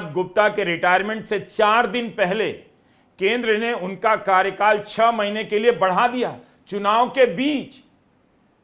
गुप्ता के रिटायरमेंट से 4 दिन पहले केंद्र ने उनका कार्यकाल 6 महीने के लिए बढ़ा दिया। चुनाव के बीच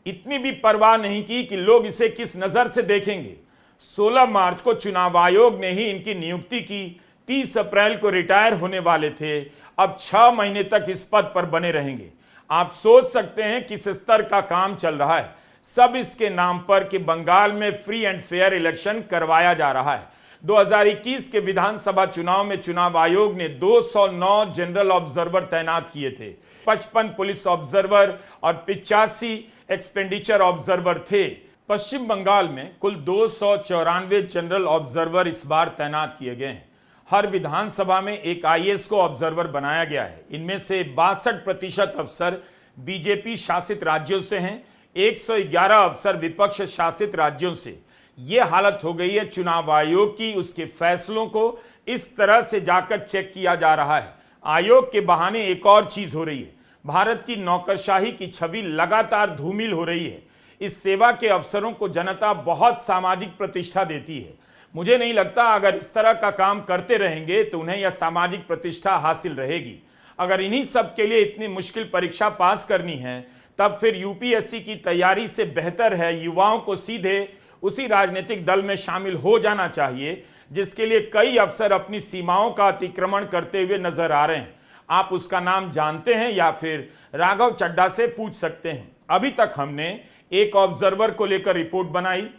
इतनी भी परवाह नहीं की कि लोग इसे किस नजर से देखेंगे। 16 मार्च को चुनाव आयोग ने ही इनकी नियुक्ति की। 30 अप्रैल को रिटायर होने वाले थे, अब 6 महीने तक इस पद पर बने रहेंगे। आप सोच सकते हैं किस स्तर का काम चल रहा है। सब इसके नाम पर कि बंगाल में फ्री एंड फेयर इलेक्शन करवाया जा रहा है। 2021 के विधानसभा चुनाव में चुनाव आयोग ने 209 जनरल ऑब्जर्वर तैनात किए थे। 55 पुलिस ऑब्जर्वर और 85 एक्सपेंडिचर ऑब्जर्वर थे। पश्चिम बंगाल में कुल 294 जनरल ऑब्जर्वर इस बार तैनात किए गए हैं। हर विधानसभा में एक आईएएस को ऑब्जर्वर बनाया गया है। इनमें से 62% अफसर बीजेपी शासित राज्यों से हैं, 111 अफसर विपक्ष शासित राज्यों से। यह हालत हो गई है चुनाव आयोग की, उसके फैसलों को इस तरह से जाकर चेक किया जा रहा है। आयोग के बहाने एक और चीज हो रही है। भारत की नौकरशाही की छवि लगातार धूमिल हो रही है। इस सेवा के अफसरों को जनता बहुत सामाजिक प्रतिष्ठा देती है। मुझे नहीं लगता अगर इस तरह का काम करते रहेंगे तो उन्हें यह सामाजिक प्रतिष्ठा हासिल रहेगी। अगर इन्हीं सब के लिए इतनी मुश्किल परीक्षा पास करनी है, तब फिर यूपीएससी की तैयारी से बेहतर है युवाओं को सीधे उसी राजनीतिक दल में शामिल हो जाना चाहिए जिसके लिए कई अफसर अपनी सीमाओं का अतिक्रमण करते हुए नजर आ रहे हैं। आप उसका नाम जानते हैं या फिर राघव चड्ढा से पूछ सकते हैं। अभी तक हमने एक ऑब्जर्वर को लेकर रिपोर्ट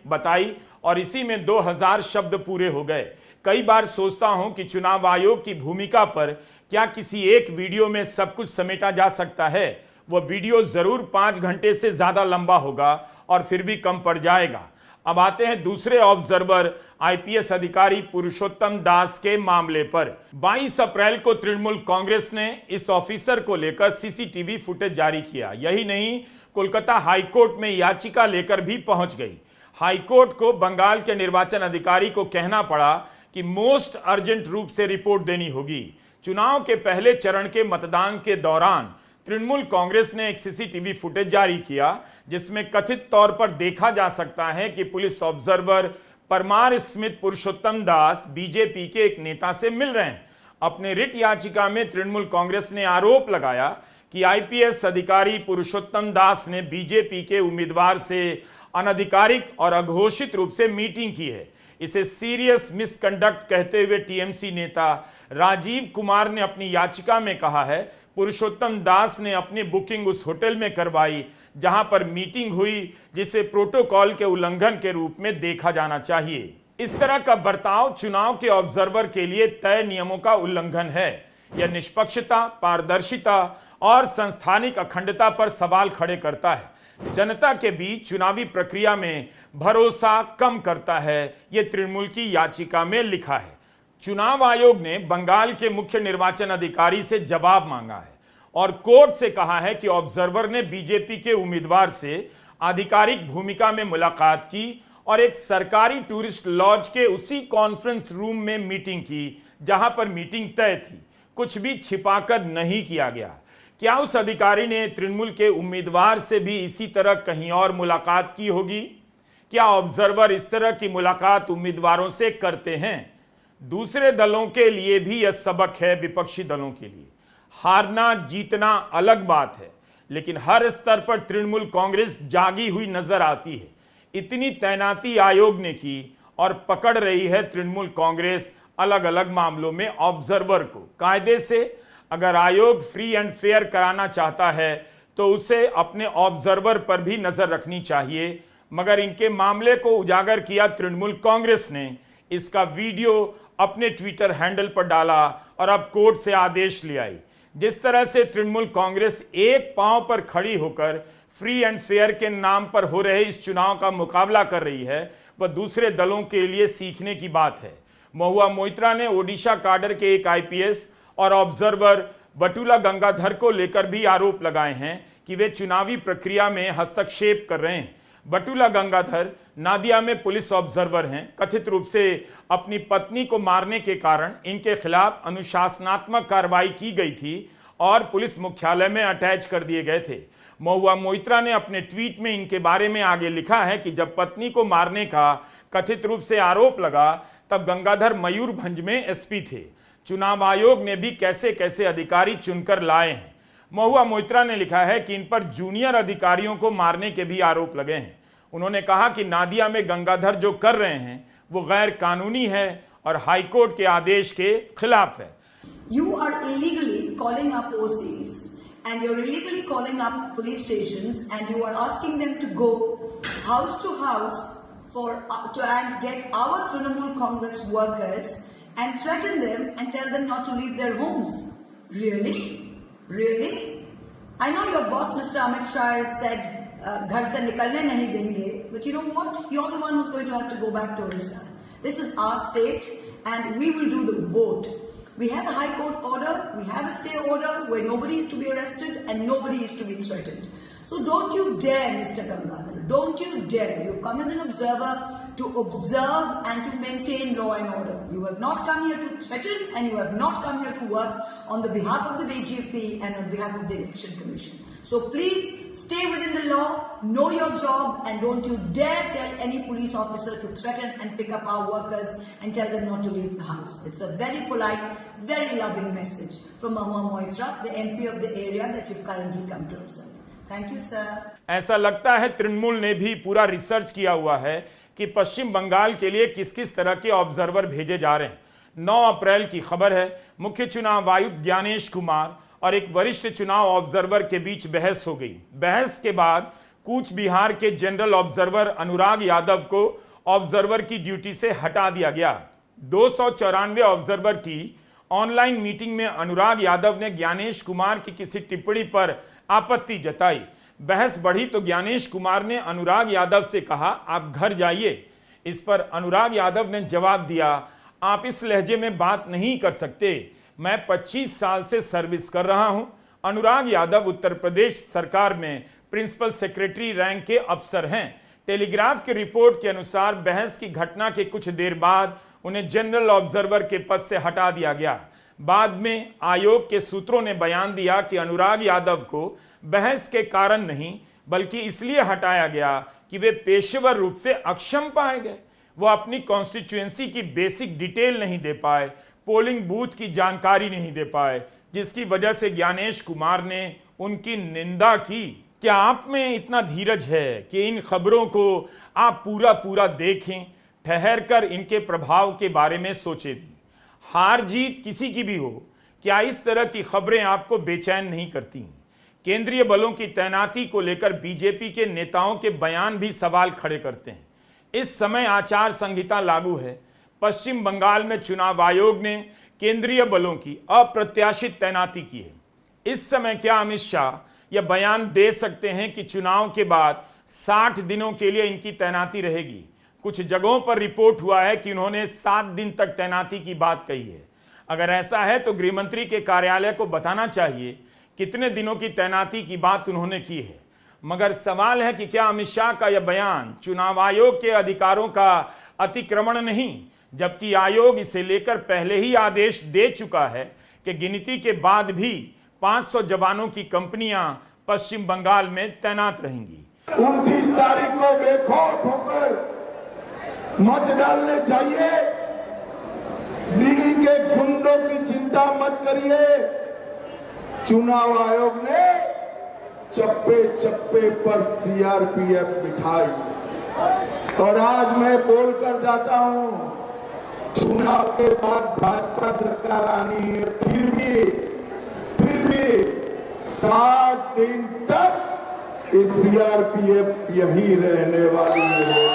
बताई और इसी में 2000 शब्द पूरे हो गए। कई बार सोचता हूं कि चुनाव आयोग की भूमिका पर क्या किसी एक वीडियो में सब कुछ समेटा जा सकता है। वह वीडियो जरूर 5 घंटे से ज्यादा लंबा होगा और फिर भी कम पड़ जाएगा। अब आते हैं दूसरे ऑब्जर्वर आईपीएस अधिकारी पुरुषोत्तम दास के मामले पर। 22 अप्रैल को तृणमूल कांग्रेस ने इस ऑफिसर को लेकर सीसीटीवी फुटेज जारी किया। यही नहीं, कोलकाता हाईकोर्ट में याचिका लेकर भी पहुंच गई। हाईकोर्ट को बंगाल के निर्वाचन अधिकारी को कहना पड़ा कि मोस्ट अर्जेंट रूप से रिपोर्ट देनी होगी। चुनाव के पहले चरण के मतदान के दौरान तृणमूल कांग्रेस ने एक सीसीटीवी फुटेज जारी किया जिसमें कथित तौर पर देखा जा सकता है कि पुलिस ऑब्जर्वर परमार स्मिथ पुरुषोत्तम दास बीजेपी के एक नेता से मिल रहे हैं। अपने रिट याचिका में तृणमूल कांग्रेस ने आरोप लगाया कि आईपीएस अधिकारी पुरुषोत्तम दास ने बीजेपी के उम्मीदवार से अनधिकारिक और अघोषित रूप से मीटिंग की है। इसे सीरियस मिसकंडक्ट कहते हुए टीएमसी नेता राजीव कुमार ने अपनी याचिका में कहा है पुरुषोत्तम दास ने अपनी बुकिंग उस होटल में करवाई जहां पर मीटिंग हुई, जिसे प्रोटोकॉल के उल्लंघन के रूप में देखा जाना चाहिए। इस तरह का बर्ताव चुनाव के ऑब्जर्वर के लिए तय नियमों का उल्लंघन है। यह निष्पक्षता, पारदर्शिता और संस्थानिक अखंडता पर सवाल खड़े करता है। जनता के बीच चुनावी प्रक्रिया में भरोसा कम करता है, यह तृणमूल की याचिका में लिखा है। चुनाव आयोग ने बंगाल के मुख्य निर्वाचन अधिकारी से जवाब मांगा है और कोर्ट से कहा है कि ऑब्जर्वर ने बीजेपी के उम्मीदवार से आधिकारिक भूमिका में मुलाकात की और एक सरकारी टूरिस्ट लॉज के उसी कॉन्फ्रेंस रूम में मीटिंग की जहां पर मीटिंग तय थी। कुछ भी छिपाकर नहीं किया गया। क्या उस अधिकारी ने तृणमूल के उम्मीदवार से भी इसी तरह कहीं और मुलाकात की होगी? क्या ऑब्जर्वर इस तरह की मुलाकात उम्मीदवारों से करते हैं? दूसरे दलों के लिए भी यह सबक है, विपक्षी दलों के लिए। हारना जीतना अलग बात है, लेकिन हर स्तर पर तृणमूल कांग्रेस जागी हुई नजर आती है। इतनी तैनाती आयोग ने की और पकड़ रही है तृणमूल कांग्रेस अलग अलग मामलों में ऑब्जर्वर को। कायदे से अगर आयोग फ्री एंड फेयर कराना चाहता है तो उसे अपने ऑब्जर्वर पर भी नजर रखनी चाहिए, मगर इनके मामले को उजागर किया तृणमूल कांग्रेस ने। इसका वीडियो अपने ट्विटर हैंडल पर डाला और अब कोर्ट से आदेश ले आई। जिस तरह से तृणमूल कांग्रेस एक पांव पर खड़ी होकर फ्री एंड फेयर के नाम पर हो रहे इस चुनाव का मुकाबला कर रही है, वह दूसरे दलों के लिए सीखने की बात है। महुआ मोइत्रा ने ओडिशा काडर के एक आईपीएस और ऑब्जर्वर बटुला गंगाधर को लेकर भी आरोप लगाए हैं कि वे चुनावी प्रक्रिया में हस्तक्षेप कर रहे हैं। बटुला गंगाधर नादिया में पुलिस ऑब्जर्वर हैं। कथित रूप से अपनी पत्नी को मारने के कारण इनके खिलाफ अनुशासनात्मक कार्रवाई की गई थी और पुलिस मुख्यालय में अटैच कर दिए गए थे। महुआ मोइत्रा ने अपने ट्वीट में इनके बारे में आगे लिखा है कि जब पत्नी को मारने का कथित रूप से आरोप लगा तब गंगाधर मयूरभंज में एसपी थे। चुनाव आयोग ने भी कैसे कैसे अधिकारी चुनकर लाए हैं। महुआ मोइत्रा ने लिखा है कि इन पर जूनियर अधिकारियों को मारने के भी आरोप लगे हैं। उन्होंने कहा कि नादिया में गंगाधर जो कर रहे हैं वो गैर कानूनी है और हाईकोर्ट के आदेश के खिलाफ है। You are illegally calling up OCs and you're illegally calling up police stations and you are asking them to go house to house to get our Trinamool Congress workers and threaten them and tell them not to leave their homes. Really? Really? I know your boss Mr. Amit Shah has said घर से निकलने नहीं देंगे, but you know what? You're the one who's going to have to go back to Orissa. This is our state and we will do the vote. We have a high court order, we have a stay order where nobody is to be arrested and nobody is to be threatened. So don't you dare, Mr. Gangadhar, don't you dare. You've come as an observer to observe and to maintain law and order. You have not come here to threaten and you have not come here to work on the behalf of the BJP and on behalf of the Election Commission. So please stay within the law, know your job and don't you dare tell any police officer to threaten and pick up our workers and tell them not to leave the house. It's a very polite, very loving message from Mahua Moitra, the MP of the area that you've currently come to observe. Thank you, sir. ऐसा लगता है तृणमूल ने भी पूरा research किया हुआ है कि पश्चिम बंगाल के लिए किस किस तरह के ऑब्जर्वर भेजे जा रहे हैं। 9 अप्रैल की खबर है, मुख्य चुनाव आयुक्त ज्ञानेश कुमार और एक वरिष्ठ चुनाव ऑब्जर्वर के बीच बहस हो गई। बहस के बाद कूच बिहार के जनरल ऑब्जर्वर अनुराग यादव को ऑब्जर्वर की ड्यूटी से हटा दिया गया। 294 ऑब्जर्वर की ऑनलाइन मीटिंग में अनुराग यादव ने ज्ञानेश कुमार की किसी टिप्पणी पर आपत्ति जताई। बहस बढ़ी तो ज्ञानेश कुमार ने अनुराग यादव से कहा, आप घर जाइए। इस पर अनुराग यादव ने जवाब दिया, आप इस लहजे में बात नहीं कर सकते, मैं 25 साल से सर्विस कर रहा हूं। अनुराग यादव उत्तर प्रदेश सरकार में प्रिंसिपल सेक्रेटरी रैंक के अफसर हैं। टेलीग्राफ की रिपोर्ट के अनुसार बहस की घटना के कुछ देर बाद उन्हें जनरल ऑब्जर्वर के पद से हटा दिया गया। बाद में आयोग के सूत्रों ने बयान दिया कि अनुराग यादव को बहस के कारण नहीं बल्कि इसलिए हटाया गया कि वे पेशेवर रूप से अक्षम पाए गए। वो अपनी कॉन्स्टिट्यूएंसी की बेसिक डिटेल नहीं दे पाए, पोलिंग बूथ की जानकारी नहीं दे पाए, जिसकी वजह से ज्ञानेश कुमार ने उनकी निंदा की। क्या आप में इतना धीरज है कि इन खबरों को आप पूरा देखें, ठहर कर इनके प्रभाव के बारे में सोचें भी? हार जीत किसी की भी हो, क्या इस तरह की खबरें आपको बेचैन नहीं करती? केंद्रीय बलों की तैनाती को लेकर बीजेपी के नेताओं के बयान भी सवाल खड़े करते हैं। इस समय आचार संहिता लागू है। पश्चिम बंगाल में चुनाव आयोग ने केंद्रीय बलों की अप्रत्याशित तैनाती की है। इस समय क्या अमित शाह यह बयान दे सकते हैं कि चुनाव के बाद 60 दिनों के लिए इनकी तैनाती रहेगी? कुछ जगहों पर रिपोर्ट हुआ है कि उन्होंने 7 दिन तक तैनाती की बात कही है। अगर ऐसा है तो गृहमंत्री के कार्यालय को बताना चाहिए कितने दिनों की तैनाती की बात उन्होंने की है। मगर सवाल है कि क्या अमित शाह का यह बयान चुनाव आयोग के अधिकारों का अतिक्रमण नहीं, जबकि आयोग इसे लेकर पहले ही आदेश दे चुका है कि गिनती के बाद भी 500 जवानों की कंपनियां पश्चिम बंगाल में तैनात रहेंगी। 29 तारीख को बेखौफ होकर मत डालने चाहिए। ईडी के गुंडों की चिंता मत करिए। चुनाव आयोग ने चप्पे चप्पे पर सीआरपीएफ बिठाई और आज मैं बोलकर जाता हूं, चुनाव के बाद भाजपा सरकार आनी है, फिर भी 60 दिन तक ये सीआरपीएफ यही रहने वाली है।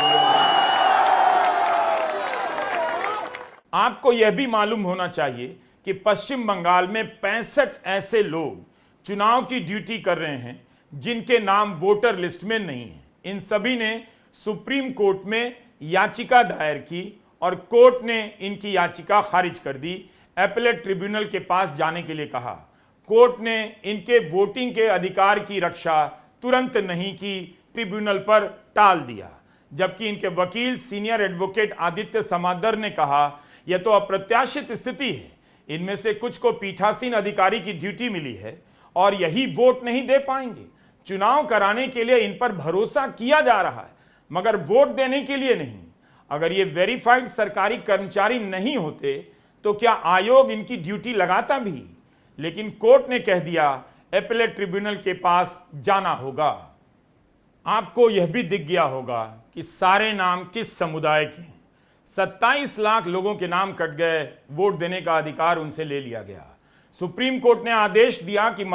आपको यह भी मालूम होना चाहिए कि पश्चिम बंगाल में 65 ऐसे लोग चुनाव की ड्यूटी कर रहे हैं जिनके नाम वोटर लिस्ट में नहीं है। इन सभी ने सुप्रीम कोर्ट में याचिका दायर की और कोर्ट ने इनकी याचिका खारिज कर दी। एपेलेट ट्रिब्यूनल के पास जाने के लिए कहा। कोर्ट ने इनके वोटिंग के अधिकार की रक्षा तुरंत नहीं की, ट्रिब्यूनल पर टाल दिया। जबकि इनके वकील सीनियर एडवोकेट आदित्य समादर ने कहा, यह तो अप्रत्याशित स्थिति है, इनमें से कुछ को पीठासीन अधिकारी की ड्यूटी मिली है और यही वोट नहीं दे पाएंगे। चुनाव कराने के लिए इन पर भरोसा किया जा रहा है मगर वोट देने के लिए नहीं। अगर ये वेरीफाइड सरकारी कर्मचारी नहीं होते तो क्या आयोग इनकी ड्यूटी लगाता भी? लेकिन कोर्ट ने कह दिया एपेलेट ट्रिब्यूनल के पास जाना होगा। आपको यह भी दिख गया होगा कि सारे नाम किस समुदाय के हैं। 27 लाख लोगों के नाम कट गए, वोट देने का अधिकार उनसे ले लिया गया। सुप्रीम कोर्ट ने आदेश दिया कि